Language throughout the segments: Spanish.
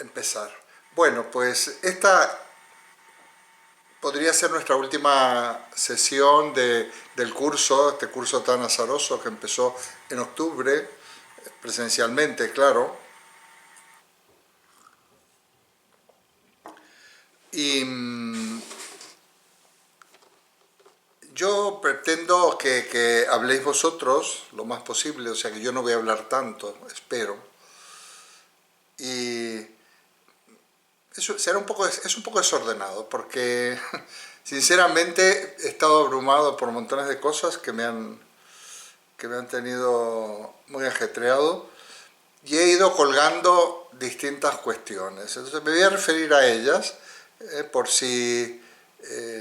empezar. Bueno, pues esta podría ser nuestra última sesión del curso, este curso tan azaroso que empezó en octubre, presencialmente, claro. Y yo pretendo que habléis vosotros lo más posible, o sea que yo no voy a hablar tanto, espero. Y eso será es un poco desordenado, porque sinceramente he estado abrumado por montones de cosas que me han tenido muy ajetreado y he ido colgando distintas cuestiones. Entonces me voy a referir a ellas por si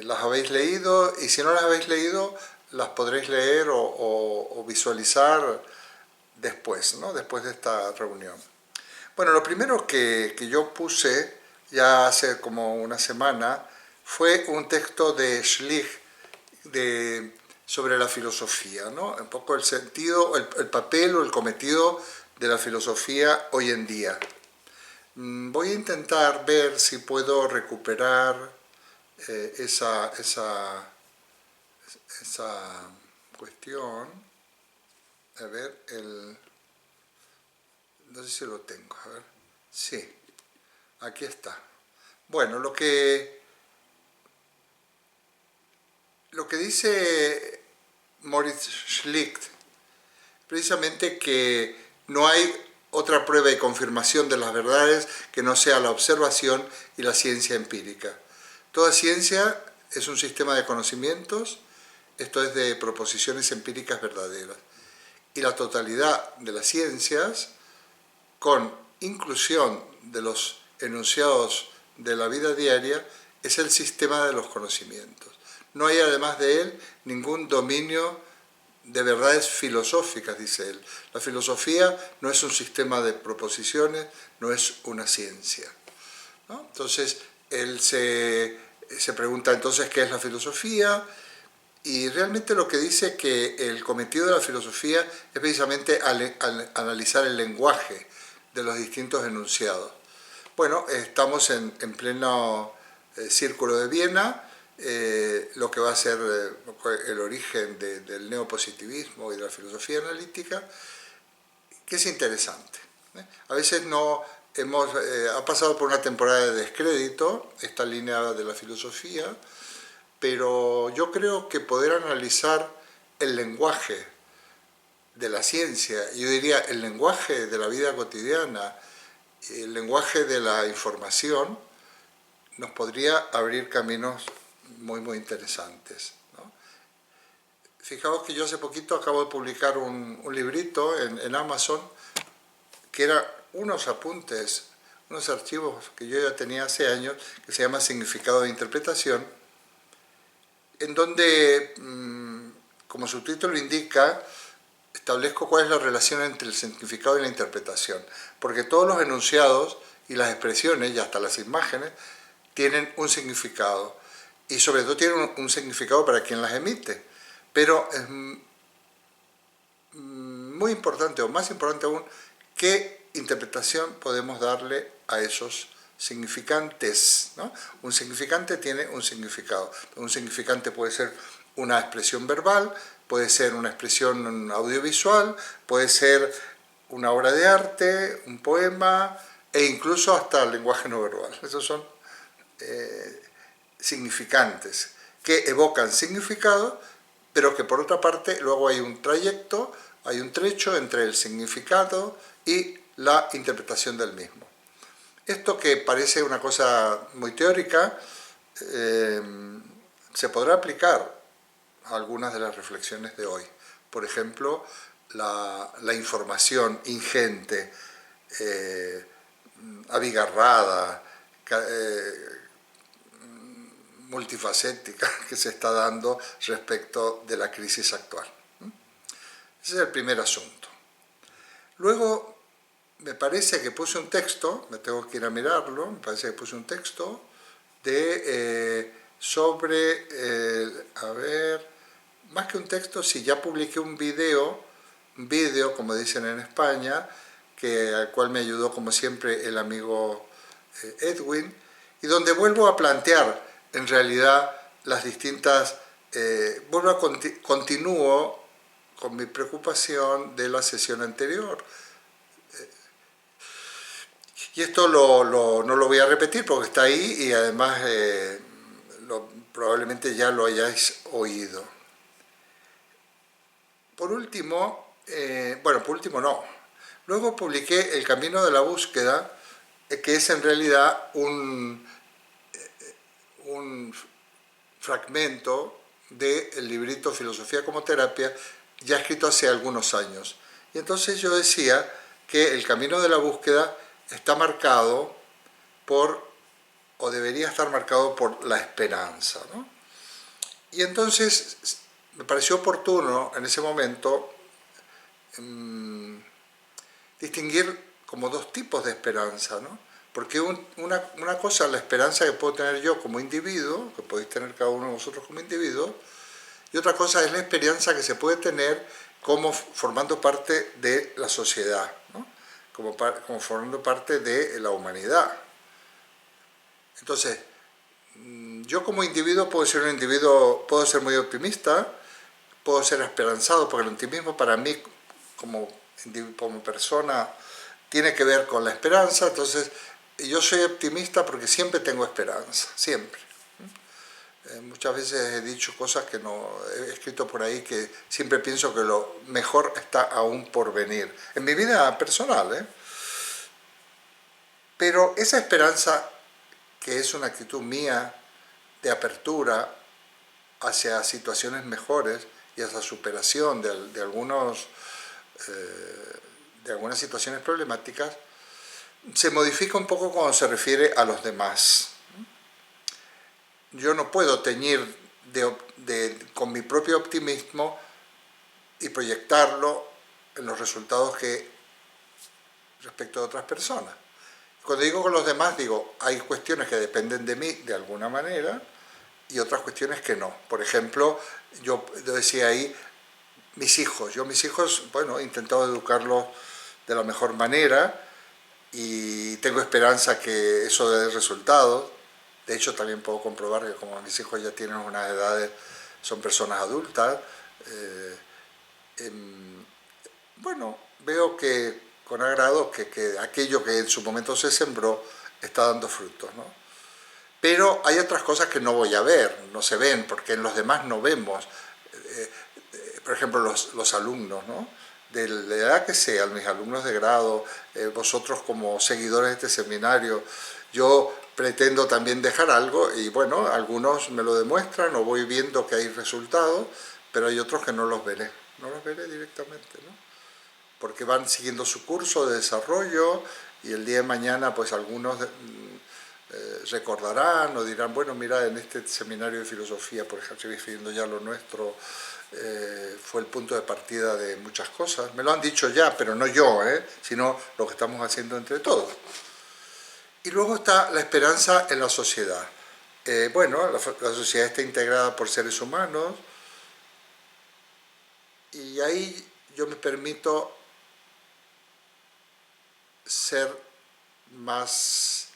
las habéis leído, y si no las habéis leído las podréis leer o visualizar después, ¿no? Después de esta reunión. Bueno, lo primero que yo puse ya hace como una semana fue un texto de Schlich sobre la filosofía, ¿no? Un poco el sentido, el papel o el cometido de la filosofía hoy en día. Voy a intentar ver si puedo recuperar esa cuestión. A ver, no sé si lo tengo, a ver. Sí, aquí está. Bueno, lo que dice Moritz Schlicht, precisamente que no hay otra prueba y confirmación de las verdades que no sea la observación y la ciencia empírica. Toda ciencia es un sistema de conocimientos, esto es de proposiciones empíricas verdaderas. Y la totalidad de las ciencias, con inclusión de los enunciados de la vida diaria, es el sistema de los conocimientos. No hay además de él ningún dominio de verdades filosóficas, dice él. La filosofía no es un sistema de proposiciones, no es una ciencia, ¿no? Entonces, él se pregunta entonces qué es la filosofía, y realmente lo que dice es que el cometido de la filosofía es precisamente analizar el lenguaje de los distintos enunciados. Bueno, estamos en pleno círculo de Viena, lo que va a ser el origen del neopositivismo y de la filosofía analítica, que es interesante. A veces no ha pasado por una temporada de descrédito esta línea de la filosofía, pero yo creo que poder analizar el lenguaje de la ciencia, yo diría el lenguaje de la vida cotidiana, el lenguaje de la información, nos podría abrir caminos muy interesantes, ¿no? Fijaos que yo hace poquito acabo de publicar un librito en Amazon, que era unos apuntes, unos archivos que yo ya tenía hace años, que se llama Significado de Interpretación, en donde, como su título indica, establezco cuál es la relación entre el significado y la interpretación, porque todos los enunciados y las expresiones, y hasta las imágenes, tienen un significado, y sobre todo tienen un significado para quien las emite, pero es muy importante, o más importante aún, qué interpretación podemos darle a esos significantes, ¿no? Un significante tiene un significado. Un significante puede ser una expresión verbal, puede ser una expresión audiovisual, puede ser una obra de arte, un poema, e incluso hasta el lenguaje no verbal. Esos son significantes que evocan significado, pero que por otra parte luego hay un trayecto, hay un trecho entre el significado y la interpretación del mismo. Esto, que parece una cosa muy teórica, se podrá aplicar a algunas de las reflexiones de hoy. Por ejemplo, la información ingente, abigarrada, multifacética que se está dando respecto de la crisis actual. Ese es el primer asunto. Luego, me parece que puse un texto, me tengo que ir a mirarlo, me parece que puse un texto sobre, a ver, más que un texto, sí, ya publiqué un video, como dicen en España, al cual me ayudó como siempre el amigo Edwin, y donde vuelvo a plantear en realidad las distintas, continúo con mi preocupación de la sesión anterior. Y esto no lo voy a repetir porque está ahí y además probablemente ya lo hayáis oído. Por último, por último no. Luego publiqué El Camino de la Búsqueda, que es en realidad un fragmento del librito Filosofía como Terapia, ya escrito hace algunos años. Y entonces yo decía que el camino de la búsqueda está marcado por, o debería estar marcado por la esperanza, ¿no? Y entonces me pareció oportuno en ese momento distinguir como dos tipos de esperanza, ¿no? Porque una cosa es la esperanza que puedo tener yo como individuo, que podéis tener cada uno de vosotros como individuo, y otra cosa es la esperanza que se puede tener como formando parte de la sociedad, ¿no? como formando parte de la humanidad. Entonces, yo como individuo puedo ser muy optimista, puedo ser esperanzado, porque el optimismo para mí como persona tiene que ver con la esperanza. Entonces yo soy optimista porque siempre tengo esperanza, siempre. Muchas veces he dicho cosas que no he escrito por ahí, que siempre pienso que lo mejor está aún por venir, en mi vida personal, ¿eh? Pero esa esperanza, que es una actitud mía de apertura hacia situaciones mejores y hacia superación de algunas situaciones problemáticas, se modifica un poco cuando se refiere a los demás. Yo no puedo teñir con mi propio optimismo y proyectarlo en los resultados que respecto de otras personas. Cuando digo con los demás, digo, hay cuestiones que dependen de mí de alguna manera y otras cuestiones que no. Por ejemplo, yo decía ahí, mis hijos, bueno, he intentado educarlos de la mejor manera y tengo esperanza que eso dé resultados. De hecho, también puedo comprobar que como mis hijos ya tienen unas edades, son personas adultas, bueno, veo que con agrado que aquello que en su momento se sembró está dando frutos, ¿no? Pero hay otras cosas que no voy a ver, no se ven, porque en los demás no vemos. Por ejemplo, los alumnos, ¿no? De la edad que sea, mis alumnos de grado, vosotros como seguidores de este seminario, yo pretendo también dejar algo y bueno, algunos me lo demuestran o voy viendo que hay resultados, pero hay otros que no los veré directamente, ¿no? Porque van siguiendo su curso de desarrollo y el día de mañana pues algunos recordarán o dirán, bueno, mira, en este seminario de filosofía, por ejemplo, viendo ya lo nuestro, fue el punto de partida de muchas cosas. Me lo han dicho ya, pero no yo, sino lo que estamos haciendo entre todos. Y luego está la esperanza en la sociedad. Bueno, la sociedad está integrada por seres humanos y ahí yo me permito ser más,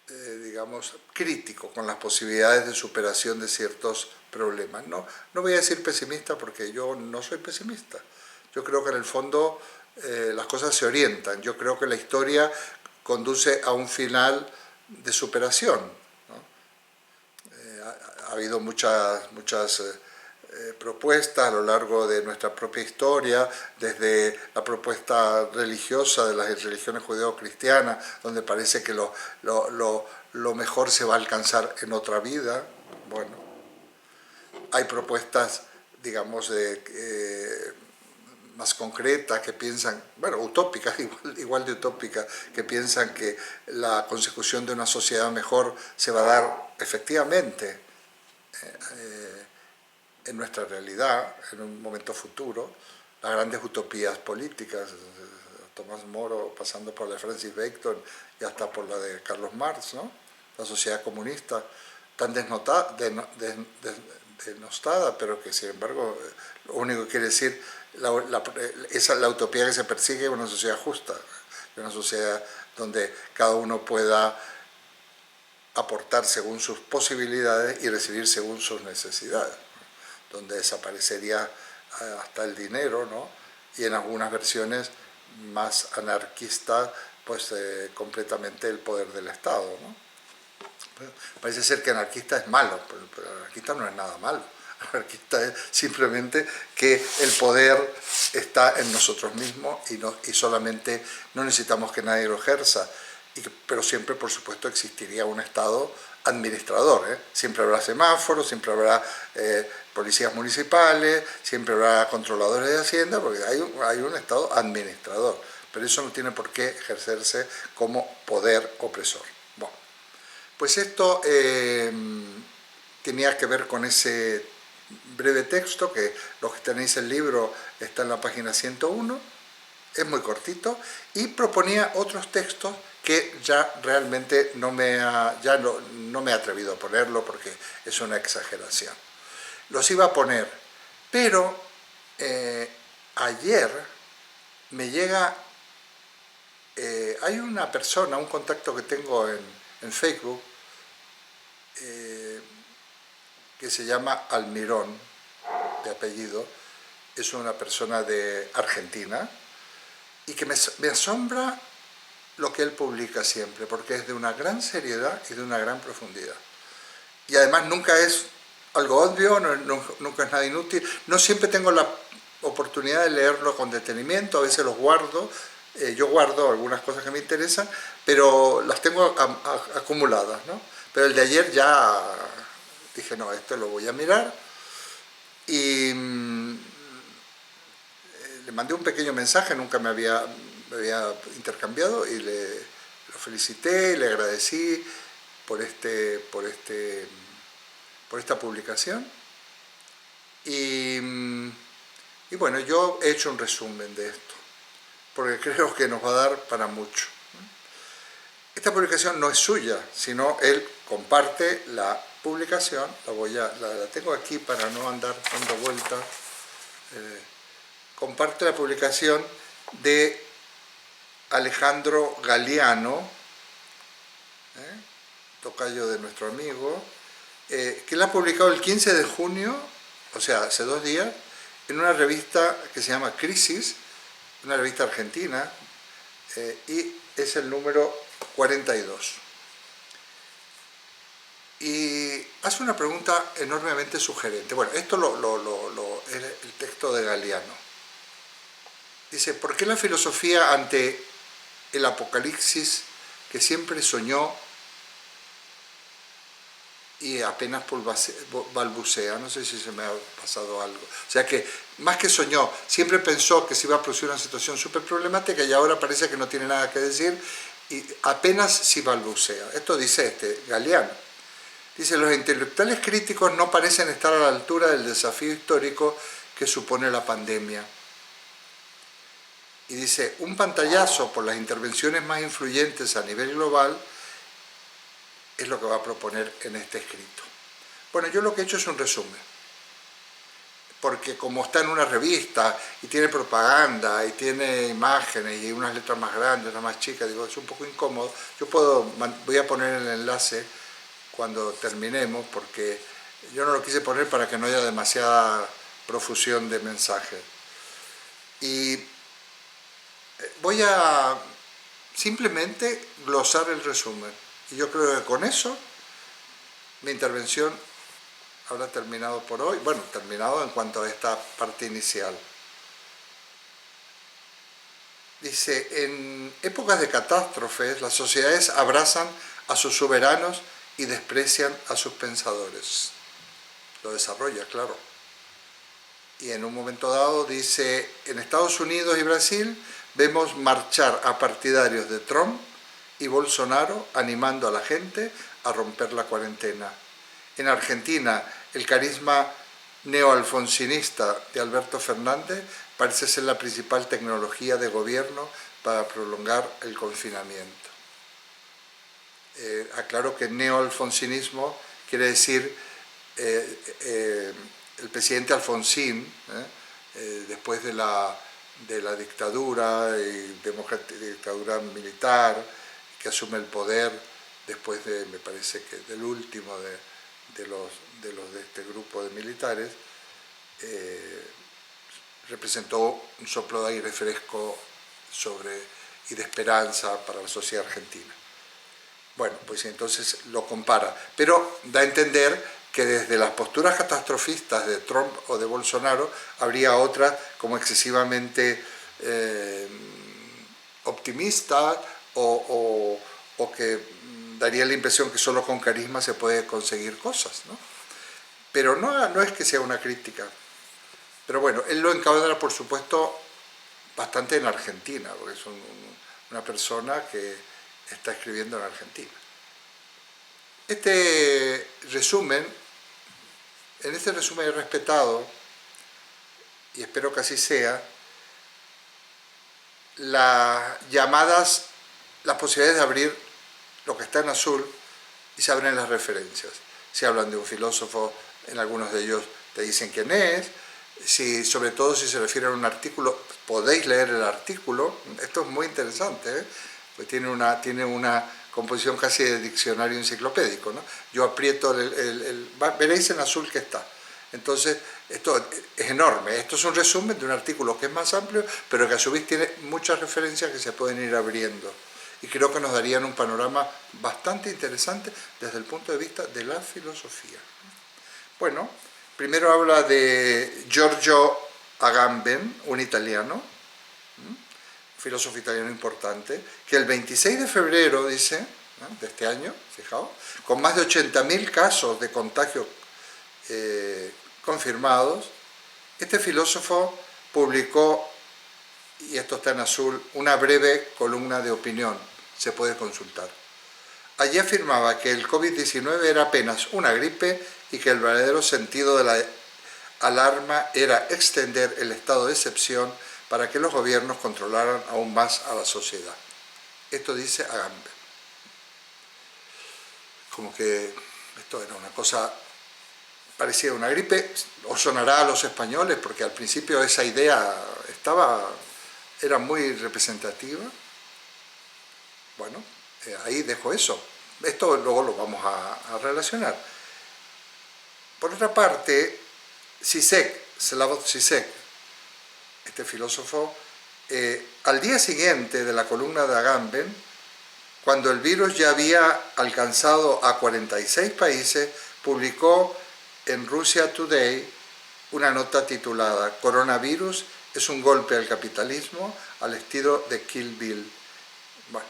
digamos, crítico con las posibilidades de superación de ciertos problemas. No voy a decir pesimista porque yo no soy pesimista. Yo creo que en el fondo las cosas se orientan. Yo creo que la historia conduce a un final de superación, ¿no? Ha habido muchas propuestas a lo largo de nuestra propia historia, desde la propuesta religiosa de las religiones judeo-cristianas, donde parece que lo mejor se va a alcanzar en otra vida. Bueno, hay propuestas, digamos, más concretas que piensan, bueno, utópicas, igual de utópicas, que piensan que la consecución de una sociedad mejor se va a dar efectivamente en nuestra realidad, en un momento futuro. Las grandes utopías políticas, Tomás Moro, pasando por la de Francis Bacon y hasta por la de Carlos Marx, ¿no? La sociedad comunista, tan denostada, pero que sin embargo lo único que quiere decir, la utopía que se persigue es una sociedad justa. que una sociedad donde cada uno pueda aportar según sus posibilidades y recibir según sus necesidades, donde desaparecería hasta el dinero, ¿no? Y en algunas versiones más anarquistas, pues completamente el poder del Estado, ¿no? Parece ser que anarquista es malo, pero anarquista no es nada malo. Anarquista es simplemente que el poder está en nosotros mismos y solamente no necesitamos que nadie lo ejerza. Pero siempre, por supuesto, existiría un Estado administrador, ¿eh? Siempre habrá semáforos, siempre habrá policías municipales, siempre habrá controladores de Hacienda, porque hay un Estado administrador, pero eso no tiene por qué ejercerse como poder opresor. Bueno, pues esto tenía que ver con ese breve texto, que los que tenéis el libro está en la página 101, es muy cortito, y proponía otros textos que ya realmente no me he atrevido a ponerlo porque es una exageración. Los iba a poner, pero ayer me llega, hay una persona, un contacto que tengo en Facebook, que se llama Almirón, de apellido, es una persona de Argentina, y que me asombra lo que él publica siempre, porque es de una gran seriedad y de una gran profundidad. Y además nunca es algo obvio, nunca es nada inútil. No siempre tengo la oportunidad de leerlo con detenimiento, a veces los guardo. Yo guardo algunas cosas que me interesan, pero las tengo acumuladas, ¿no? Pero el de ayer ya dije, no, esto lo voy a mirar. Y le mandé un pequeño mensaje, nunca me había intercambiado, y lo felicité, le agradecí por esta publicación. Y bueno, yo he hecho un resumen de esto, porque creo que nos va a dar para mucho. Esta publicación no es suya, sino él comparte la publicación, la tengo aquí para no andar dando vueltas, comparte la publicación de Alejandro Galiano, tocayo de nuestro amigo, que la ha publicado el 15 de junio, o sea, hace 2 días, en una revista que se llama Crisis, una revista argentina, y es el número 42. Y hace una pregunta enormemente sugerente. Bueno, esto es el texto de Galiano. Dice, ¿por qué la filosofía ante el apocalipsis que siempre soñó y apenas balbucea? No sé si se me ha pasado algo. O sea que, más que soñó, siempre pensó que se iba a producir una situación súper problemática y ahora parece que no tiene nada que decir y apenas si balbucea. Esto dice Galiano. Dice, los intelectuales críticos no parecen estar a la altura del desafío histórico que supone la pandemia. Y dice, un pantallazo por las intervenciones más influyentes a nivel global es lo que va a proponer en este escrito. Bueno, yo lo que he hecho es un resumen, porque como está en una revista y tiene propaganda y tiene imágenes y unas letras más grandes, unas más chicas, digo, es un poco incómodo. Voy a poner el enlace cuando terminemos, porque yo no lo quise poner para que no haya demasiada profusión de mensajes. Y voy a simplemente glosar el resumen. Y yo creo que con eso mi intervención habrá terminado por hoy. Bueno, terminado en cuanto a esta parte inicial. Dice, en épocas de catástrofes, las sociedades abrazan a sus soberanos y desprecian a sus pensadores. Lo desarrolla, claro. Y en un momento dado dice, en Estados Unidos y Brasil vemos marchar a partidarios de Trump y Bolsonaro animando a la gente a romper la cuarentena. En Argentina, el carisma neoalfonsinista de Alberto Fernández parece ser la principal tecnología de gobierno para prolongar el confinamiento. Aclaro que neoalfonsinismo quiere decir el presidente Alfonsín, después de la de la dictadura, y dictadura militar, que asume el poder después de, me parece que del último de este grupo de militares, representó un soplo de aire fresco y de esperanza para la sociedad argentina. Bueno, pues entonces lo compara, pero da a entender que desde las posturas catastrofistas de Trump o de Bolsonaro habría otras como excesivamente optimistas o que daría la impresión que solo con carisma se puede conseguir cosas, ¿no? Pero no es que sea una crítica. Pero bueno, él lo encuadra, por supuesto, bastante en Argentina, porque es una persona que está escribiendo en Argentina. En este resumen he respetado, y espero que así sea, las posibilidades de abrir lo que está en azul y se abren las referencias. Si hablan de un filósofo, en algunos de ellos te dicen quién es, sobre todo si se refiere a un artículo, podéis leer el artículo, esto es muy interesante, pues tiene una composición casi de diccionario enciclopédico, ¿no? Yo aprieto veréis en azul que está. Entonces, esto es enorme, esto es un resumen de un artículo que es más amplio, pero que a su vez tiene muchas referencias que se pueden ir abriendo. Y creo que nos darían un panorama bastante interesante desde el punto de vista de la filosofía. Bueno, primero habla de Giorgio Agamben, un italiano, filósofo italiano importante, que el 26 de febrero, dice, ¿no?, de este año, fijaos, con más de 80.000 casos de contagio confirmados, este filósofo publicó, y esto está en azul, una breve columna de opinión, se puede consultar. Allí afirmaba que el COVID-19 era apenas una gripe y que el verdadero sentido de la alarma era extender el estado de excepción para que los gobiernos controlaran aún más a la sociedad. Esto dice Agamben. Como que esto era una cosa parecía una gripe, o sonará a los españoles, porque al principio esa idea era muy representativa. Bueno, ahí dejo eso. Esto luego lo vamos a relacionar. Por otra parte, Slavoj Žižek, este filósofo, al día siguiente de la columna de Agamben, cuando el virus ya había alcanzado a 46 países, publicó en Russia Today una nota titulada «Coronavirus es un golpe al capitalismo al estilo de Kill Bill». Bueno,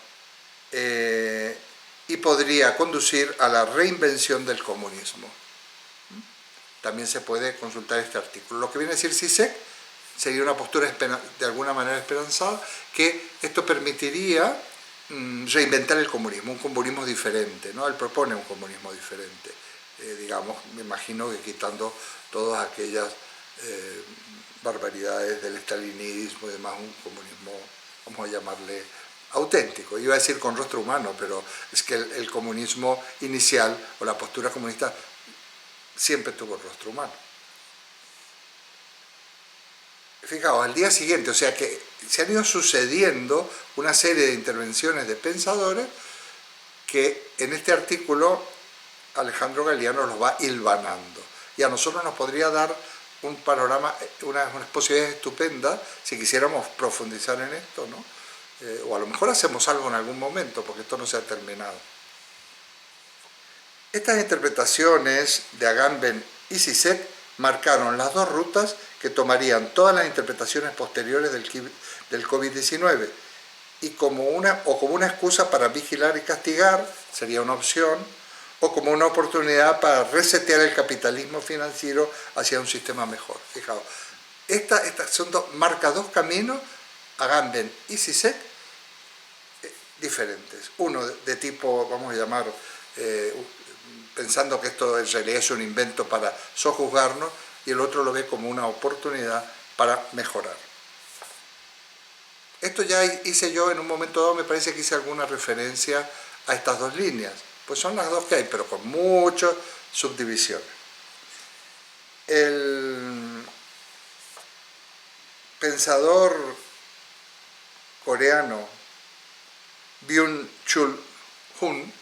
y podría conducir a la reinvención del comunismo. También se puede consultar este artículo. Lo que viene a decir Žižek sería una postura de alguna manera esperanzada, que esto permitiría reinventar el comunismo, un comunismo diferente, ¿no? Él propone un comunismo diferente, digamos, me imagino que quitando todas aquellas barbaridades del estalinismo y demás, un comunismo, vamos a llamarle, auténtico. Iba a decir con rostro humano, pero es que el comunismo inicial, o la postura comunista, siempre tuvo rostro humano. Fijaos, al día siguiente, o sea que se han ido sucediendo una serie de intervenciones de pensadores que en este artículo Alejandro Galiano los va hilvanando. Y a nosotros nos podría dar un panorama, unas posibilidades estupendas si quisiéramos profundizar en esto, ¿no? O a lo mejor hacemos algo en algún momento, porque esto no se ha terminado. Estas interpretaciones de Agamben y Žižek marcaron las dos rutas que tomarían todas las interpretaciones posteriores del COVID-19, y como una excusa para vigilar y castigar, sería una opción, o como una oportunidad para resetear el capitalismo financiero hacia un sistema mejor. Fijaos, marca dos caminos, Agamben y Žižek, diferentes. Uno de tipo, vamos a llamar, pensando que esto en realidad es un invento para sojuzgarnos, y el otro lo ve como una oportunidad para mejorar. Esto ya hice yo en un momento dado, me parece que hice alguna referencia a estas dos líneas. Pues son las dos que hay, pero con muchas subdivisiones. pensador coreano Byung-Chul Han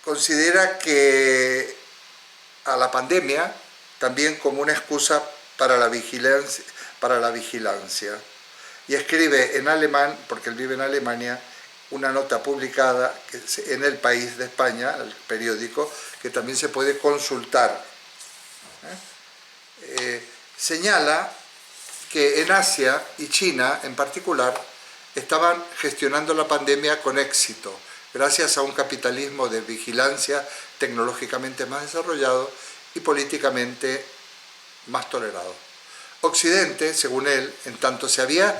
considera que a la pandemia también como una excusa para la vigilancia. Y escribe en alemán, porque él vive en Alemania, una nota publicada en El País de España, el periódico, que también se puede consultar. Señala que en Asia y China en particular estaban gestionando la pandemia con éxito, gracias a un capitalismo de vigilancia tecnológicamente más desarrollado y políticamente más tolerado. Occidente, según él, en tanto se había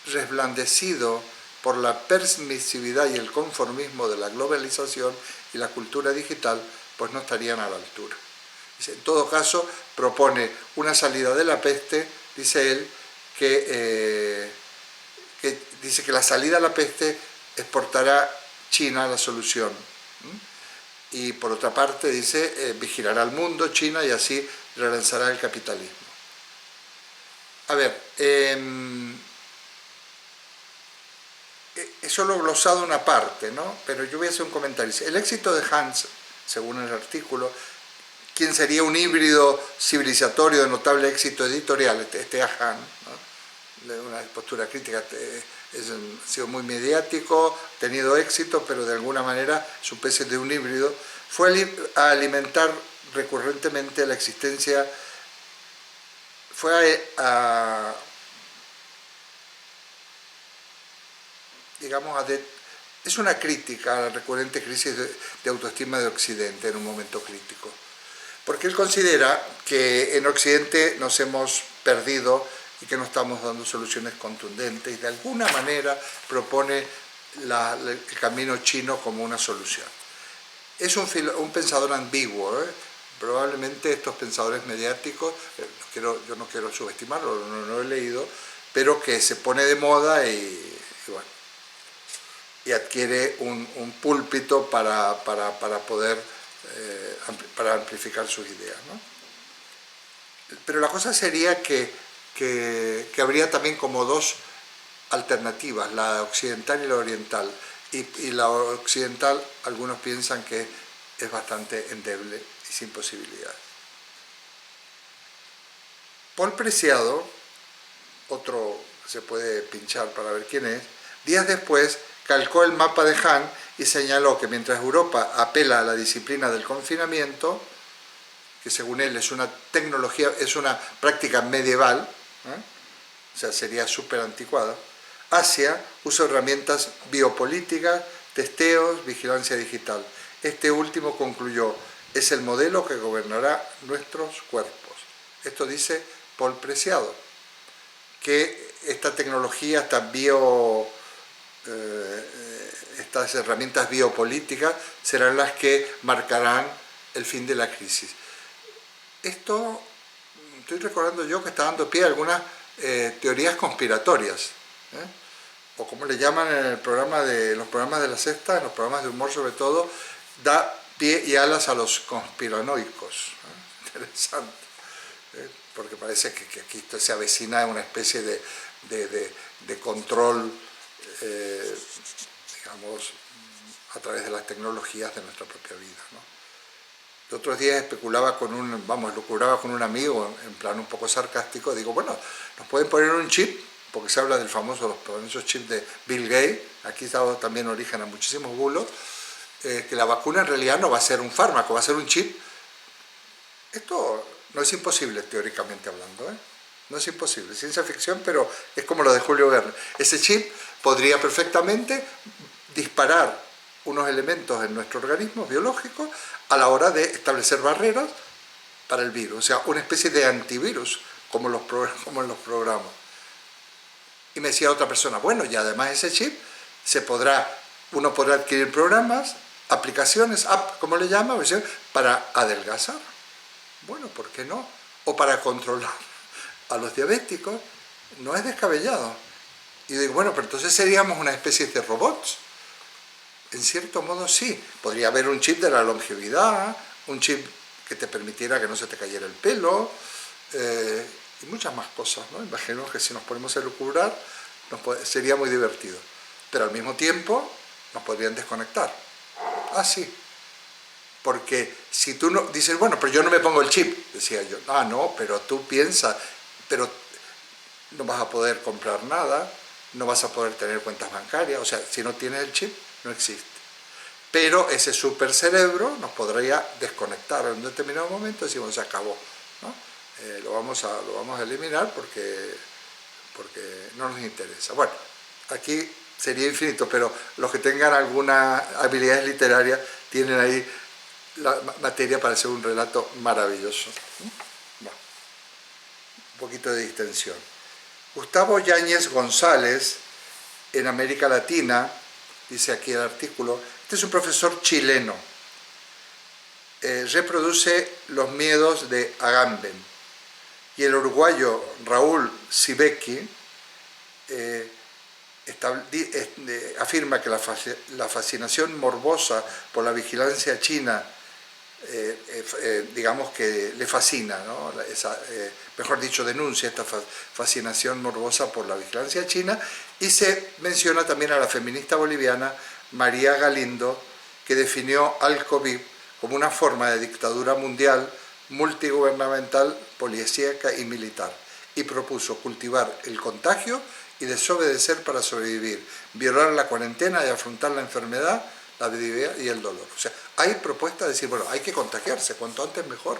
resplandecido por la permisividad y el conformismo de la globalización y la cultura digital, pues no estarían a la altura. En todo caso, propone una salida de la peste, dice él, que dice que la salida a la peste exportará China la solución. Y por otra parte, dice, vigilará al mundo, China, y así relanzará el capitalismo. A ver, eso lo he glosado una parte, ¿no? Pero yo voy a hacer un comentario. El éxito de Hans, según el artículo, quien sería un híbrido civilizatorio de notable éxito editorial, este Han, ¿no? De una postura crítica, ha sido muy mediático, ha tenido éxito, pero de alguna manera es una especie de un híbrido, fue a alimentar recurrentemente la existencia, es una crítica a la recurrente crisis de autoestima de Occidente en un momento crítico. Porque él considera que en Occidente nos hemos perdido y que no estamos dando soluciones contundentes y de alguna manera propone el camino chino como una solución. Es un pensador ambiguo, ¿eh? Probablemente estos pensadores mediáticos, yo no quiero subestimarlo, no lo he leído, pero que se pone de moda y bueno, y adquiere un púlpito para poder para amplificar sus ideas, ¿no? Pero la cosa sería que habría también como dos alternativas, la occidental y la oriental, y la occidental algunos piensan que es bastante endeble y sin posibilidades. Paul Preciado, otro se puede pinchar para ver quién es, días después calcó el mapa de Han y señaló que mientras Europa apela a la disciplina del confinamiento, que según él es una tecnología, es una práctica medieval, o sea, sería súper anticuada, Asia usa herramientas biopolíticas, testeos, vigilancia digital. Este último concluyó, es el modelo que gobernará nuestros cuerpos. Esto dice Paul Preciado, que esta tecnología, estas herramientas biopolíticas serán las que marcarán el fin de la crisis. Esto, estoy recordando yo que está dando pie a algunas teorías conspiratorias, o como le llaman en los programas de la Sexta, en los programas de humor sobre todo, da pie y alas a los conspiranoicos. Interesante, porque parece que aquí se avecina una especie de control, digamos, a través de las tecnologías de nuestra propia vida, ¿no? Los otros días lucubraba con un amigo, en plan un poco sarcástico, digo, bueno, nos pueden poner un chip, porque se habla del famoso, esos chips de Bill Gates, aquí está también origen a muchísimos bulos, que la vacuna en realidad no va a ser un fármaco, va a ser un chip. Esto no es imposible teóricamente hablando, ¿eh? No es imposible, ciencia ficción, pero es como lo de Julio Verne. Ese chip podría perfectamente disparar unos elementos en nuestro organismo biológico a la hora de establecer barreras para el virus, o sea, una especie de antivirus, como en los programas. Y me decía otra persona, bueno, y además ese chip uno podrá adquirir programas, aplicaciones, como le llama, para adelgazar. Bueno, ¿por qué no? O para controlar a los diabéticos, no es descabellado. Y digo, bueno, pero entonces seríamos una especie de robots. En cierto modo sí, podría haber un chip de la longevidad, un chip que te permitiera que no se te cayera el pelo, y muchas más cosas, ¿no? Imagino que si nos ponemos a elucubrar sería muy divertido, pero al mismo tiempo nos podrían desconectar. Ah, sí, porque si tú no dices, bueno, pero yo no me pongo el chip, decía yo, ah, no, pero tú piensas, pero no vas a poder comprar nada, no vas a poder tener cuentas bancarias, o sea, si no tienes el chip, no existe. Pero ese supercerebro nos podría desconectar en un determinado momento y decimos, se acabó, ¿no? Lo vamos a eliminar porque no nos interesa. Bueno, aquí sería infinito, pero los que tengan alguna habilidades literarias tienen ahí la materia para hacer un relato maravilloso. Bueno, un poquito de distensión. Gustavo Yáñez González, en América Latina, dice aquí el artículo, este es un profesor chileno, reproduce los miedos de Agamben, y el uruguayo Raúl Sibeki afirma que la fascinación morbosa por la vigilancia china, digamos que le fascina, ¿no? Mejor dicho, denuncia esta fascinación morbosa por la vigilancia china, y se menciona también a la feminista boliviana María Galindo, que definió al COVID como una forma de dictadura mundial, multigubernamental, policíaca y militar, y propuso cultivar el contagio y desobedecer para sobrevivir, violar la cuarentena y afrontar la enfermedad, la vida y el dolor. O sea, hay propuestas de decir, bueno, hay que contagiarse, cuanto antes mejor.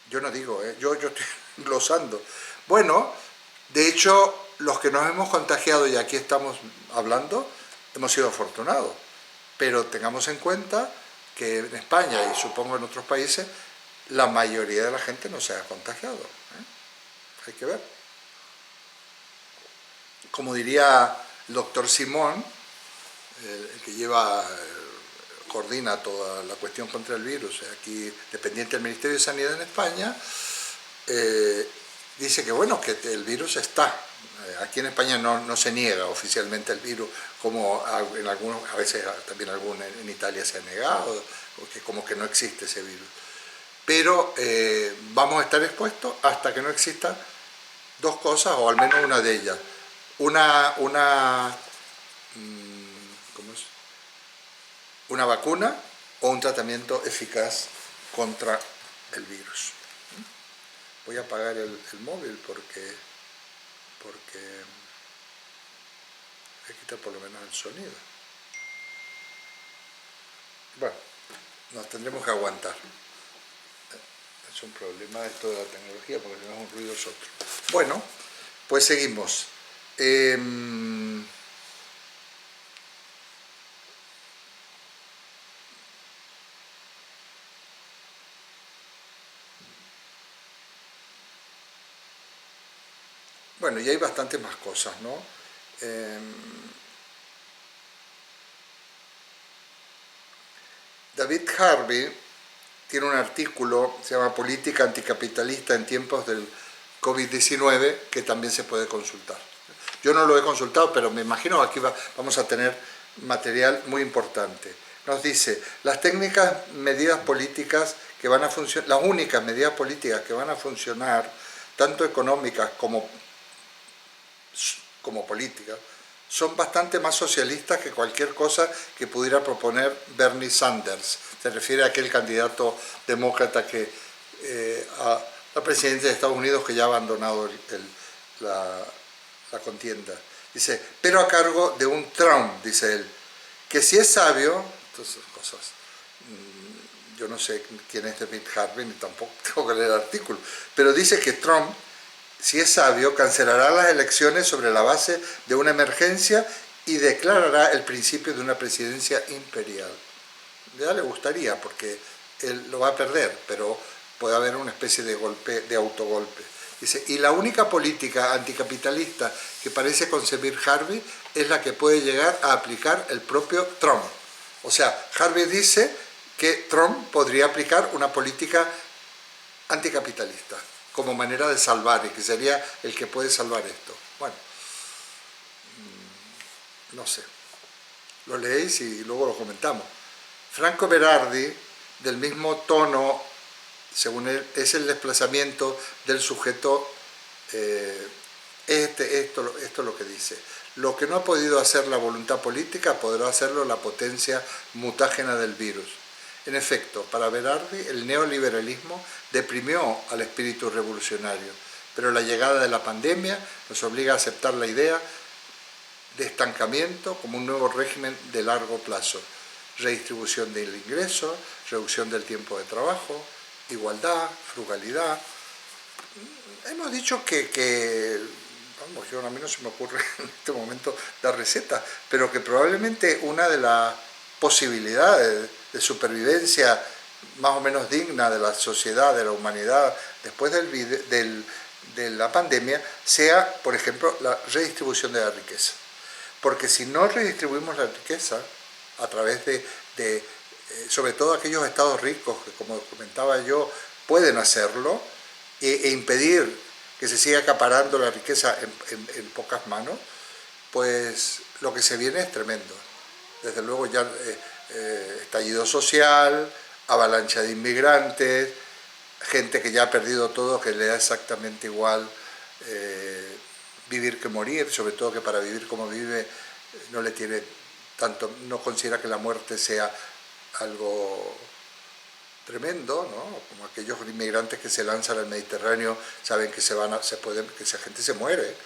Yo no digo, yo estoy glosando. Bueno, de hecho, los que nos hemos contagiado y aquí estamos hablando, hemos sido afortunados, pero tengamos en cuenta que en España y supongo en otros países, la mayoría de la gente no se ha contagiado. Hay que ver. Como diría el doctor Simón, el que coordina toda la cuestión contra el virus, aquí dependiente del Ministerio de Sanidad en España, dice que bueno, que el virus está. Aquí en España no se niega oficialmente el virus, como en algunos, a veces también en Italia se ha negado, porque como que no existe ese virus. Pero vamos a estar expuestos hasta que no exista dos cosas, o al menos una de ellas. Una vacuna o un tratamiento eficaz contra el virus. Voy a apagar el móvil porque voy a quitar por lo menos el sonido. Bueno, nos tendremos que aguantar. Es un problema esto de la tecnología porque tenemos un ruido otro. Bueno, pues seguimos. Bueno, y hay bastantes más cosas, ¿no? David Harvey tiene un artículo, se llama Política anticapitalista en tiempos del COVID-19, que también se puede consultar. Yo no lo he consultado, pero me imagino que aquí vamos a tener material muy importante. Nos dice, las medidas políticas que van a funcionar, las únicas medidas políticas que van a funcionar, tanto económicas como políticas, son bastante más socialistas que cualquier cosa que pudiera proponer Bernie Sanders. Se refiere a aquel candidato demócrata que a la presidencia de Estados Unidos, que ya ha abandonado la contienda. Dice, pero a cargo de un Trump, dice él, que si es sabio, entonces cosas, yo no sé quién es David Harvey, ni tampoco tengo que leer el artículo, pero dice que Trump, si es sabio, cancelará las elecciones sobre la base de una emergencia y declarará el principio de una presidencia imperial. Ya le gustaría, porque él lo va a perder, pero puede haber una especie de golpe, de autogolpe. Dice, y la única política anticapitalista que parece concebir Harvey es la que puede llegar a aplicar el propio Trump. O sea, Harvey dice que Trump podría aplicar una política anticapitalista como manera de salvar, y que sería el que puede salvar esto. Bueno, no sé. Lo leéis y luego lo comentamos. Franco Berardi del mismo tono, según él, es el desplazamiento del sujeto. Esto es lo que dice. Lo que no ha podido hacer la voluntad política podrá hacerlo la potencia mutágena del virus. En efecto, para Berardi, el neoliberalismo deprimió al espíritu revolucionario, pero la llegada de la pandemia nos obliga a aceptar la idea de estancamiento como un nuevo régimen de largo plazo. Redistribución del ingreso, reducción del tiempo de trabajo, igualdad, frugalidad. Hemos dicho que vamos, a mí no se me ocurre en este momento la receta, pero que probablemente una de las posibilidades de supervivencia más o menos digna de la sociedad, de la humanidad, después de la pandemia, sea, por ejemplo, la redistribución de la riqueza. Porque si no redistribuimos la riqueza a través sobre todo aquellos estados ricos que, como comentaba yo, pueden hacerlo e impedir que se siga acaparando la riqueza en pocas manos, pues lo que se viene es tremendo. Desde luego ya estallido social, avalancha de inmigrantes, gente que ya ha perdido todo, que le da exactamente igual vivir que morir, sobre todo que para vivir como vive no le tiene tanto, no considera que la muerte sea algo tremendo, ¿no? Como aquellos inmigrantes que se lanzan al Mediterráneo, saben que que esa gente se muere,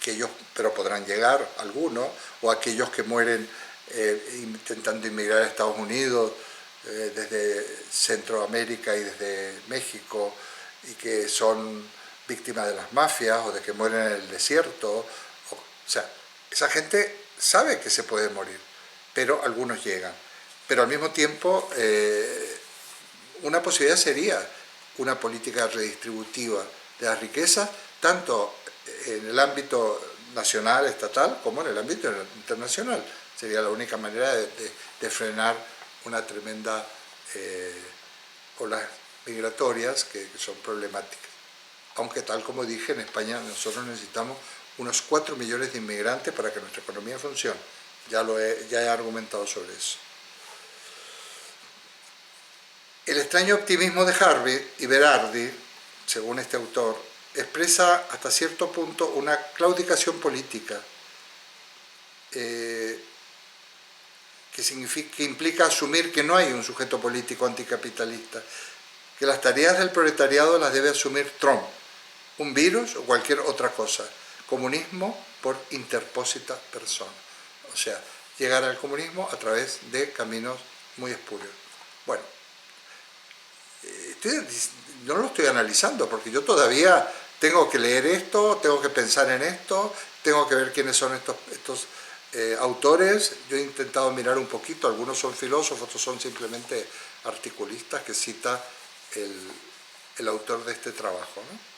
que ellos, pero podrán llegar algunos, o aquellos que mueren intentando inmigrar a Estados Unidos desde Centroamérica y desde México, y que son víctimas de las mafias o de que mueren en el desierto. O sea, esa gente sabe que se puede morir, pero algunos llegan. Pero al mismo tiempo, una posibilidad sería una política redistributiva de las riquezas, tanto en el ámbito nacional, estatal, como en el ámbito internacional. Sería la única manera de frenar una tremenda olas migratorias que son problemáticas. Aunque, tal como dije, en España nosotros necesitamos unos 4 millones de inmigrantes para que nuestra economía funcione. Ya he argumentado sobre eso. El extraño optimismo de Harvey y Berardi, según este autor, expresa hasta cierto punto una claudicación política que implica asumir que no hay un sujeto político anticapitalista, que las tareas del proletariado las debe asumir Trump, un virus o cualquier otra cosa, comunismo por interpósita persona. O sea, llegar al comunismo a través de caminos muy espurios. Bueno, no lo estoy analizando porque yo todavía tengo que leer esto, tengo que pensar en esto, tengo que ver quiénes son estos autores. Yo he intentado mirar un poquito, algunos son filósofos, otros son simplemente articulistas que cita el autor de este trabajo, ¿no?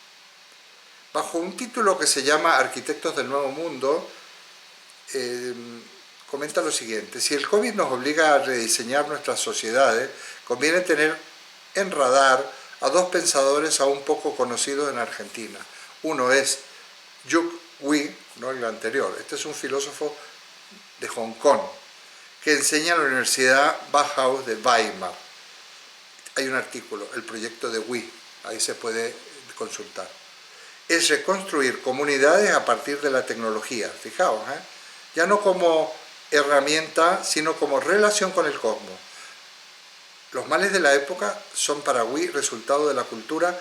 Bajo un título que se llama Arquitectos del Nuevo Mundo, comenta lo siguiente: si el COVID nos obliga a rediseñar nuestras sociedades, conviene tener en radar a dos pensadores aún poco conocidos en Argentina. Uno es Juk Wi, no el anterior, este es un filósofo de Hong Kong, que enseña en la Universidad Bauhaus de Weimar. Hay un artículo, el proyecto de Wi, ahí se puede consultar. Es reconstruir comunidades a partir de la tecnología, fijaos, ya no como herramienta, sino como relación con el cosmos. Los males de la época son para Wi resultado de la cultura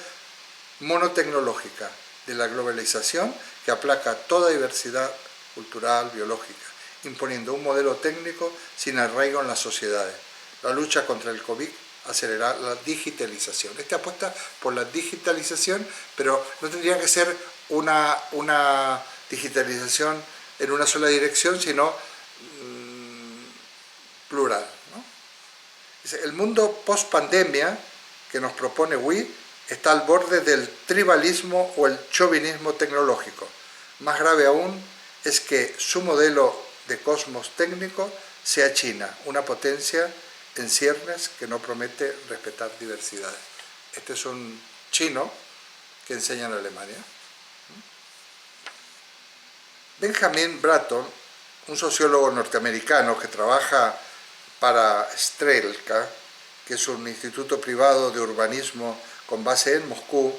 monotecnológica, de la globalización que aplaca toda diversidad cultural, biológica, imponiendo un modelo técnico sin arraigo en las sociedades. La lucha contra el COVID acelerar la digitalización. Esta apuesta por la digitalización, pero no tendría que ser una digitalización en una sola dirección, sino plural, ¿no? El mundo post-pandemia que nos propone Wi está al borde del tribalismo o el chauvinismo tecnológico. Más grave aún es que su modelo de cosmos técnico sea China, una potencia en ciernes que no promete respetar diversidades. Este es un chino que enseña en Alemania. Benjamin Bratton, un sociólogo norteamericano que trabaja para Strelka, que es un instituto privado de urbanismo con base en Moscú.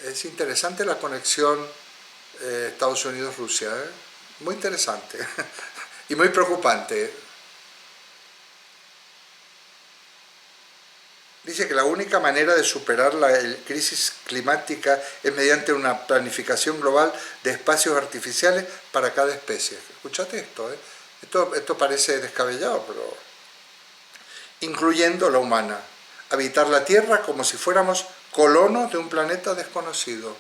Es interesante la conexión Estados Unidos-Rusia, muy interesante y muy preocupante. Dice que la única manera de superar la crisis climática es mediante una planificación global de espacios artificiales para cada especie. Escuchate esto, esto parece descabellado, pero incluyendo la humana. Habitar la Tierra como si fuéramos colonos de un planeta desconocido,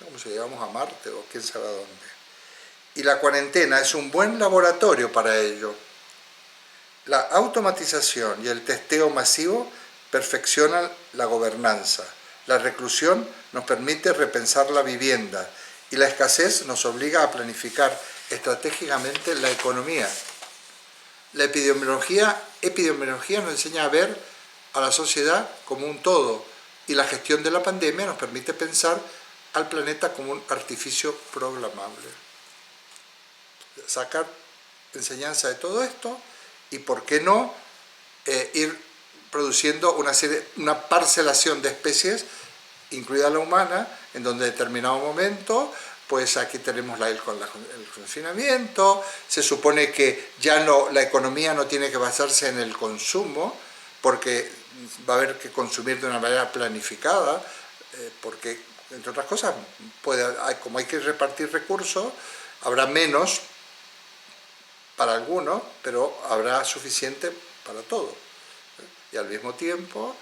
como si llegamos a Marte o quién sabe a dónde. Y la cuarentena es un buen laboratorio para ello. La automatización y el testeo masivo perfeccionan la gobernanza. La reclusión nos permite repensar la vivienda y la escasez nos obliga a planificar estratégicamente la economía. La epidemiología nos enseña a ver a la sociedad como un todo y la gestión de la pandemia nos permite pensar al planeta como un artificio programable. Sacar enseñanza de todo esto y, ¿por qué no?, ir produciendo una parcelación de especies, incluida la humana, en donde en determinado momento, pues aquí tenemos el confinamiento, se supone que ya la economía no tiene que basarse en el consumo, porque va a haber que consumir de una manera planificada, porque, entre otras cosas, como hay que repartir recursos, habrá menos para algunos, pero habrá suficiente para todos. Y al mismo tiempo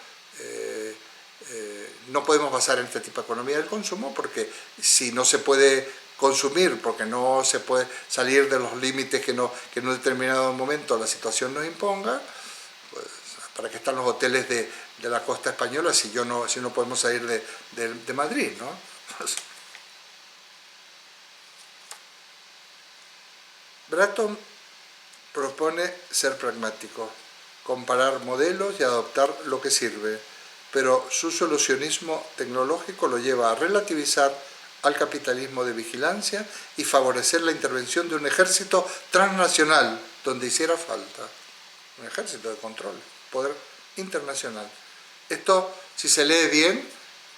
no podemos basar en este tipo de economía del consumo, porque si no se puede consumir, porque no se puede salir de los límites que en un determinado momento la situación nos imponga, pues, ¿para qué están los hoteles de la costa española si no podemos salir de Madrid, ¿no? Bratton propone ser pragmático, comparar modelos y adoptar lo que sirve, pero su solucionismo tecnológico lo lleva a relativizar al capitalismo de vigilancia y favorecer la intervención de un ejército transnacional donde hiciera falta. Un ejército de control, poder internacional. Esto, si se lee bien,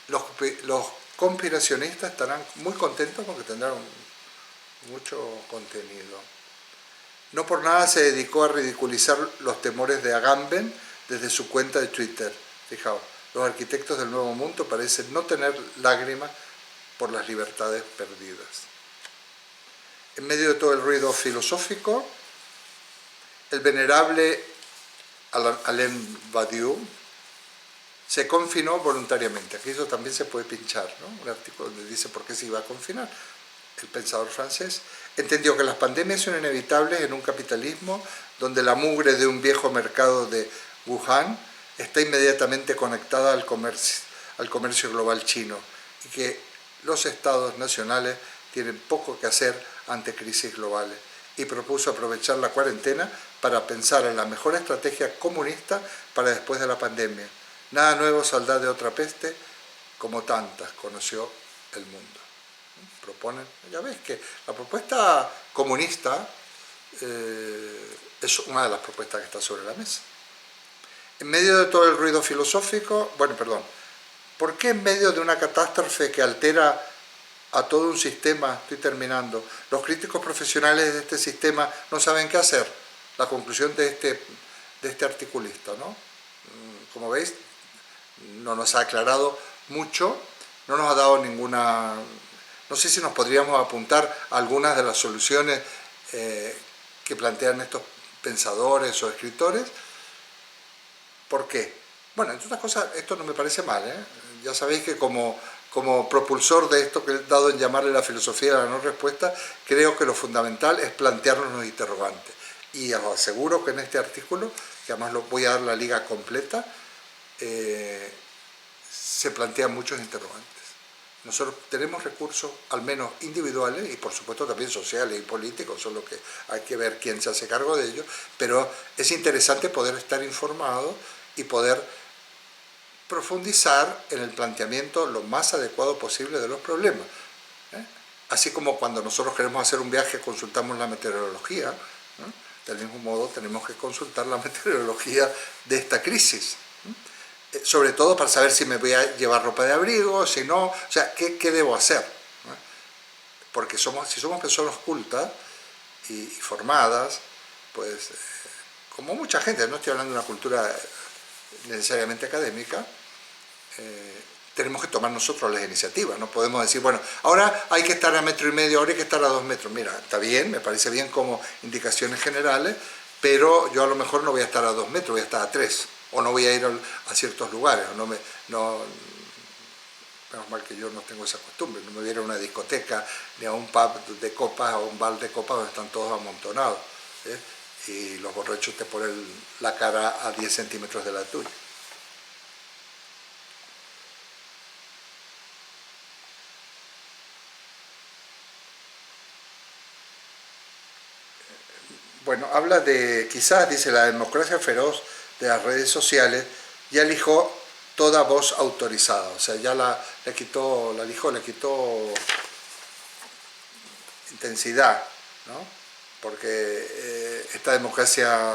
los conspiracionistas estarán muy contentos porque tendrán mucho contenido. No por nada se dedicó a ridiculizar los temores de Agamben desde su cuenta de Twitter. Fijaos, los arquitectos del Nuevo Mundo parecen no tener lágrimas por las libertades perdidas. En medio de todo el ruido filosófico, el venerable Alain Badiou se confinó voluntariamente. Aquí eso también se puede pinchar, ¿no? Un artículo donde dice por qué se iba a confinar. El pensador francés entendió que las pandemias son inevitables en un capitalismo donde la mugre de un viejo mercado de Wuhan está inmediatamente conectada al comercio global chino y que los estados nacionales tienen poco que hacer ante crisis globales, y propuso aprovechar la cuarentena para pensar en la mejor estrategia comunista para después de la pandemia. Nada nuevo saldrá de otra peste, como tantas conoció el mundo. Proponen, ya ves que la propuesta comunista es una de las propuestas que está sobre la mesa. En medio de todo el ruido filosófico, ¿por qué en medio de una catástrofe que altera a todo un sistema, estoy terminando, los críticos profesionales de este sistema no saben qué hacer? La conclusión de este articulista, ¿no? Como veis, no nos ha aclarado mucho, no nos ha dado ninguna... No sé si nos podríamos apuntar a algunas de las soluciones que plantean estos pensadores o escritores. ¿Por qué? Bueno, entre otras cosas, esto no me parece mal, ¿eh? Ya sabéis que como propulsor de esto que he dado en llamarle la filosofía de la no respuesta, creo que lo fundamental es plantearnos los interrogantes. Y os aseguro que en este artículo, que además voy a dar la liga completa, se plantean muchos interrogantes. Nosotros tenemos recursos, al menos individuales, y por supuesto también sociales y políticos, solo que hay que ver quién se hace cargo de ello, pero es interesante poder estar informado y poder profundizar en el planteamiento lo más adecuado posible de los problemas. Así como cuando nosotros queremos hacer un viaje consultamos la meteorología, ¿no? del mismo modo tenemos que consultar la meteorología de esta crisis. Sobre todo para saber si me voy a llevar ropa de abrigo, si no, o sea, qué debo hacer. Porque si somos personas cultas y formadas, pues como mucha gente, no estoy hablando de una cultura necesariamente académica, tenemos que tomar nosotros las iniciativas, no podemos decir, bueno, ahora hay que estar a 1,5 metros, ahora hay que estar a 2 metros. Mira, está bien, me parece bien como indicaciones generales, pero yo a lo mejor no voy a estar a 2 metros, voy a estar a 3, o no voy a ir a ciertos lugares, o menos mal que yo no tengo esa costumbre, no me voy a ir a una discoteca, ni a un pub de copas, o un bar de copas donde están todos amontonados, y los borrachos te ponen la cara a 10 centímetros de la tuya. Bueno, habla de, quizás, dice, la democracia feroz de las redes sociales ya lijó toda voz autorizada, o sea, ya le quitó intensidad, ¿no? Porque esta democracia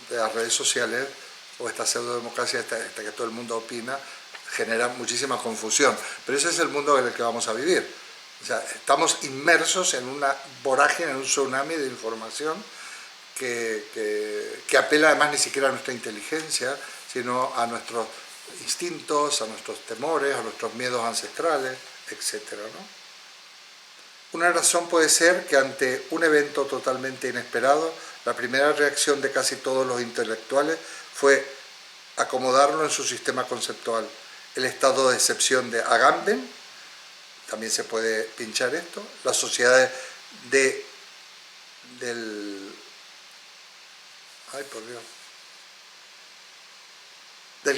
de las redes sociales, o esta pseudodemocracia, esta que todo el mundo opina, genera muchísima confusión. Pero ese es el mundo en el que vamos a vivir. O sea, estamos inmersos en una vorágine, en un tsunami de información que apela además ni siquiera a nuestra inteligencia, sino a nuestros instintos, a nuestros temores, a nuestros miedos ancestrales, etc., ¿no? Una razón puede ser que ante un evento totalmente inesperado, la primera reacción de casi todos los intelectuales fue acomodarlo en su sistema conceptual. El estado de excepción de Agamben, también se puede pinchar esto, las sociedades del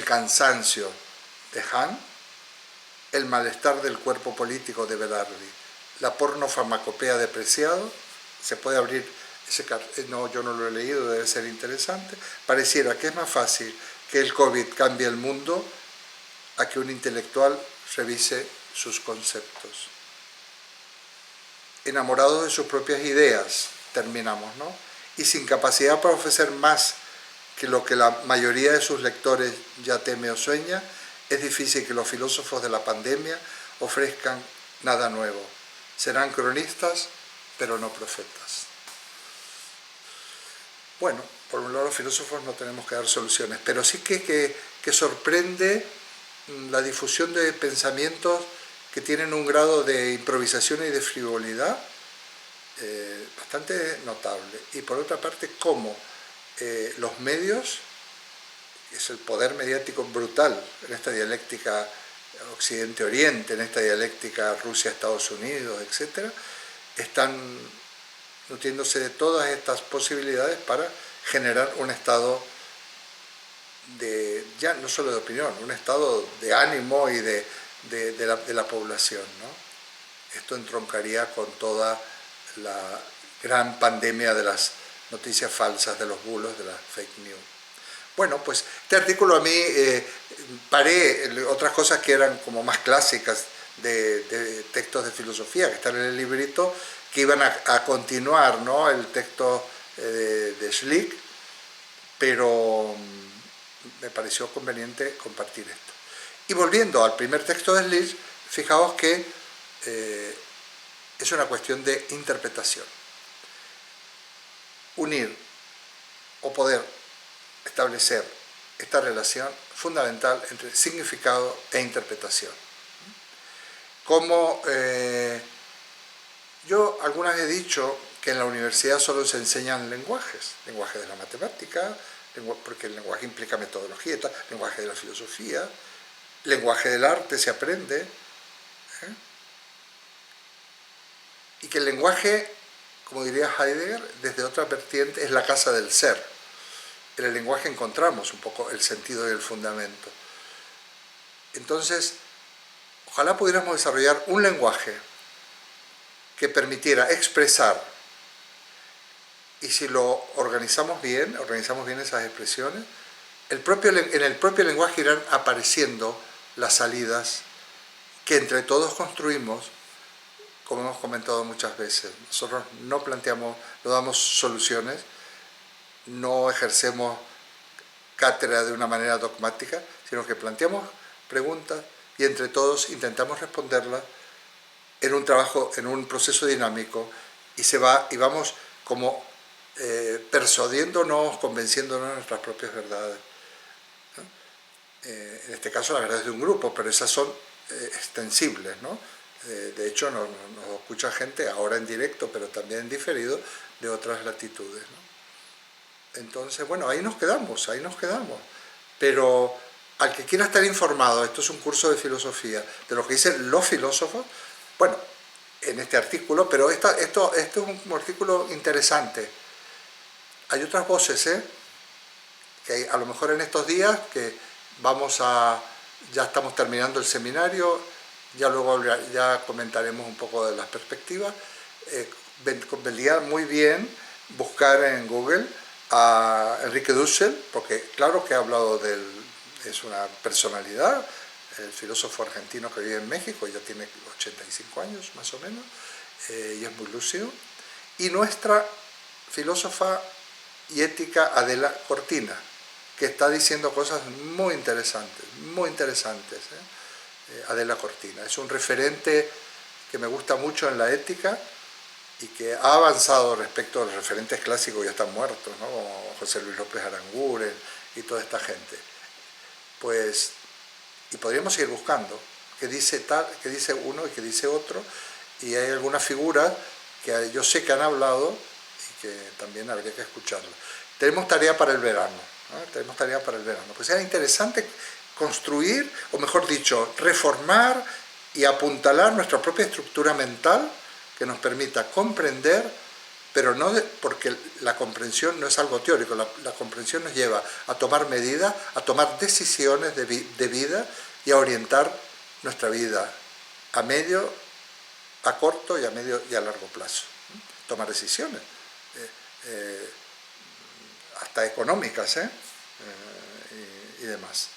cansancio de Hahn, el malestar del cuerpo político de Berardi, la pornofarmacopea de Preciado, se puede abrir no, yo no lo he leído, debe ser interesante. Pareciera que es más fácil que el COVID cambie el mundo a que un intelectual revise sus conceptos. Enamorados de sus propias ideas, terminamos, ¿no? Y sin capacidad para ofrecer más que lo que la mayoría de sus lectores ya teme o sueña, es difícil que los filósofos de la pandemia ofrezcan nada nuevo. Serán cronistas, pero no profetas. Bueno, por un lado los filósofos no tenemos que dar soluciones, pero sí que sorprende la difusión de pensamientos que tienen un grado de improvisación y de frivolidad bastante notable. Y por otra parte, cómo los medios, es el poder mediático brutal en esta dialéctica Occidente-Oriente, en esta dialéctica Rusia-Estados Unidos, etc., están nutriéndose de todas estas posibilidades para generar un estado ya no solo de opinión, un estado de ánimo y de la población, ¿no? Esto entroncaría con toda la gran pandemia de las noticias falsas, de los bulos, de las fake news. Bueno, pues este artículo a mí paré otras cosas que eran como más clásicas de textos de filosofía que están en el librito, que iban a continuar, ¿no?, el texto de Schlick, pero me pareció conveniente compartir esto. Y volviendo al primer texto de Schlick, fijaos que es una cuestión de interpretación. Unir o poder establecer esta relación fundamental entre significado e interpretación. Como yo algunas he dicho que en la universidad solo se enseñan lenguajes de la matemática, porque el lenguaje implica metodología, lenguaje de la filosofía, lenguaje del arte se aprende, y que el lenguaje, como diría Heidegger, desde otra vertiente, es la casa del ser. En el lenguaje encontramos un poco el sentido y el fundamento. Entonces, ojalá pudiéramos desarrollar un lenguaje que permitiera expresar, y si lo organizamos bien esas expresiones, en el propio lenguaje irán apareciendo las salidas que entre todos construimos, como hemos comentado muchas veces. Nosotros no damos soluciones, no ejercemos cátedra de una manera dogmática, sino que planteamos preguntas y entre todos intentamos responderlas en un trabajo, en un proceso dinámico, y vamos como persuadiéndonos, convenciéndonos de nuestras propias verdades. En este caso la verdad es de un grupo, pero esas son extensibles, ¿no? De hecho nos escucha gente ahora en directo, pero también en diferido, de otras latitudes, ¿no? Entonces, bueno, ahí nos quedamos, pero al que quiera estar informado, esto es un curso de filosofía, de lo que dicen los filósofos, bueno, en este artículo, pero esto es un artículo interesante. Hay otras voces, que a lo mejor en estos días que ya estamos terminando el seminario, ya luego ya comentaremos un poco de las perspectivas. Vendría muy bien buscar en Google a Enrique Dussel, porque claro que ha hablado es una personalidad, el filósofo argentino que vive en México, ya tiene 85 años más o menos, y es muy lúcido. Y nuestra filósofa y ética Adela Cortina, que está diciendo cosas muy interesantes, Adela Cortina. Es un referente que me gusta mucho en la ética y que ha avanzado respecto a los referentes clásicos que ya están muertos, ¿no? Como José Luis López Aranguren y toda esta gente. Pues, y podríamos seguir buscando qué dice uno y qué dice otro, y hay algunas figuras que yo sé que han hablado y que también habría que escucharlas. Tenemos tarea para el verano, ¿no? Pues era interesante construir, o mejor dicho, reformar y apuntalar nuestra propia estructura mental que nos permita comprender, pero no porque la comprensión no es algo teórico, la comprensión nos lleva a tomar medidas, a tomar decisiones de vida y a orientar nuestra vida a medio, a corto y a medio y a largo plazo. Tomar decisiones, hasta económicas, y demás.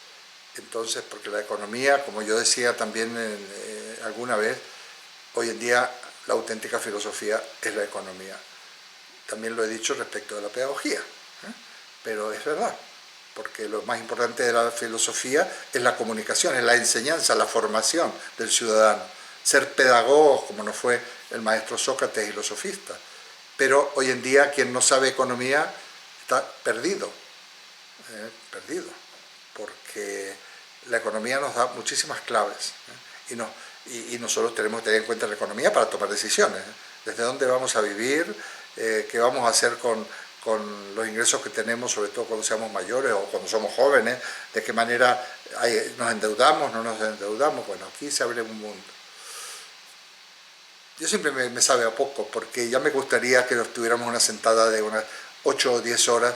Entonces, porque la economía, como yo decía también alguna vez, hoy en día la auténtica filosofía es la economía. También lo he dicho respecto de la pedagogía, pero es verdad, porque lo más importante de la filosofía es la comunicación, es la enseñanza, la formación del ciudadano. Ser pedagogos, como no fue el maestro Sócrates y los sofistas. Pero hoy en día quien no sabe economía está perdido, porque la economía nos da muchísimas claves, y nosotros tenemos que tener en cuenta la economía para tomar decisiones, desde dónde vamos a vivir, qué vamos a hacer con los ingresos que tenemos, sobre todo cuando seamos mayores o cuando somos jóvenes, de qué manera nos endeudamos, no nos endeudamos. Bueno, aquí se abre un mundo. Yo siempre me sabe a poco, porque ya me gustaría que tuviéramos una sentada de unas 8 o 10 horas,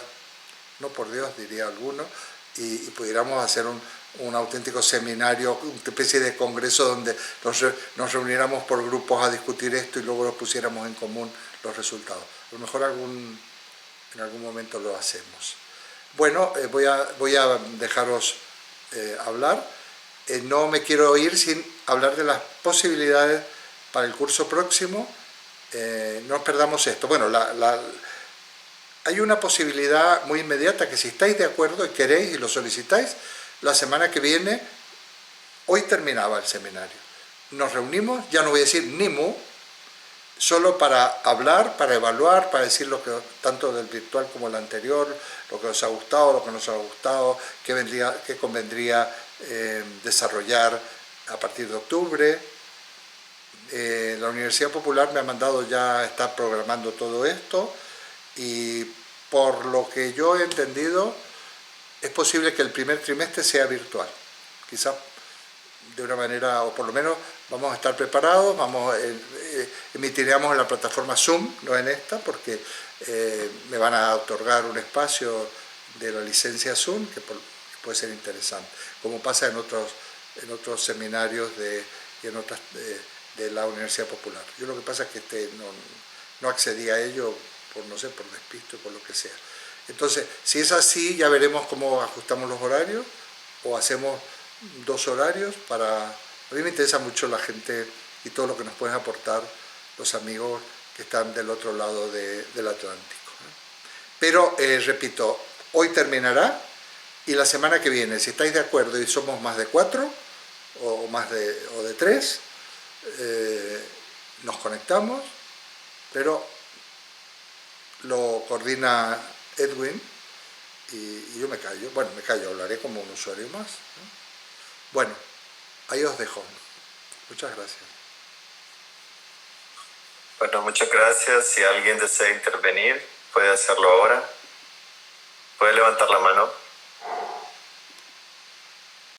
no por Dios, diría alguno, y pudiéramos hacer un auténtico seminario, una especie de congreso donde nos reuniéramos por grupos a discutir esto y luego los pusiéramos en común los resultados. A lo mejor en algún momento lo hacemos. Bueno, voy a dejaros hablar. No me quiero ir sin hablar de las posibilidades para el curso próximo. No perdamos esto. Bueno, hay una posibilidad muy inmediata que si estáis de acuerdo y queréis y lo solicitáis, la semana que viene, hoy terminaba el seminario. Nos reunimos, ya no voy a decir ni mu, solo para hablar, para evaluar, para decir lo que tanto del virtual como el anterior, lo que os ha gustado, lo que no os ha gustado, qué convendría desarrollar a partir de octubre. La Universidad Popular me ha mandado ya estar programando todo esto, y por lo que yo he entendido es posible que el primer trimestre sea virtual, quizás de una manera, o por lo menos vamos a estar preparados, emitiremos en la plataforma Zoom, no en esta, porque me van a otorgar un espacio de la licencia Zoom que puede ser interesante, como pasa en otros seminarios y en otras de la Universidad Popular. Yo lo que pasa es que no accedí a ello por despiste o por lo que sea. Entonces, si es así, ya veremos cómo ajustamos los horarios, o hacemos 2 horarios A mí me interesa mucho la gente y todo lo que nos pueden aportar los amigos que están del otro lado del Atlántico. Pero, repito, hoy terminará y la semana que viene, si estáis de acuerdo y somos más de 4 o de 3, nos conectamos, pero lo coordina Edwin y yo me callo. Bueno, me callo, hablaré como un usuario más, ¿no? Bueno, ahí os dejo. Muchas gracias. Bueno, muchas gracias. Si alguien desea intervenir, puede hacerlo ahora. Puede levantar la mano.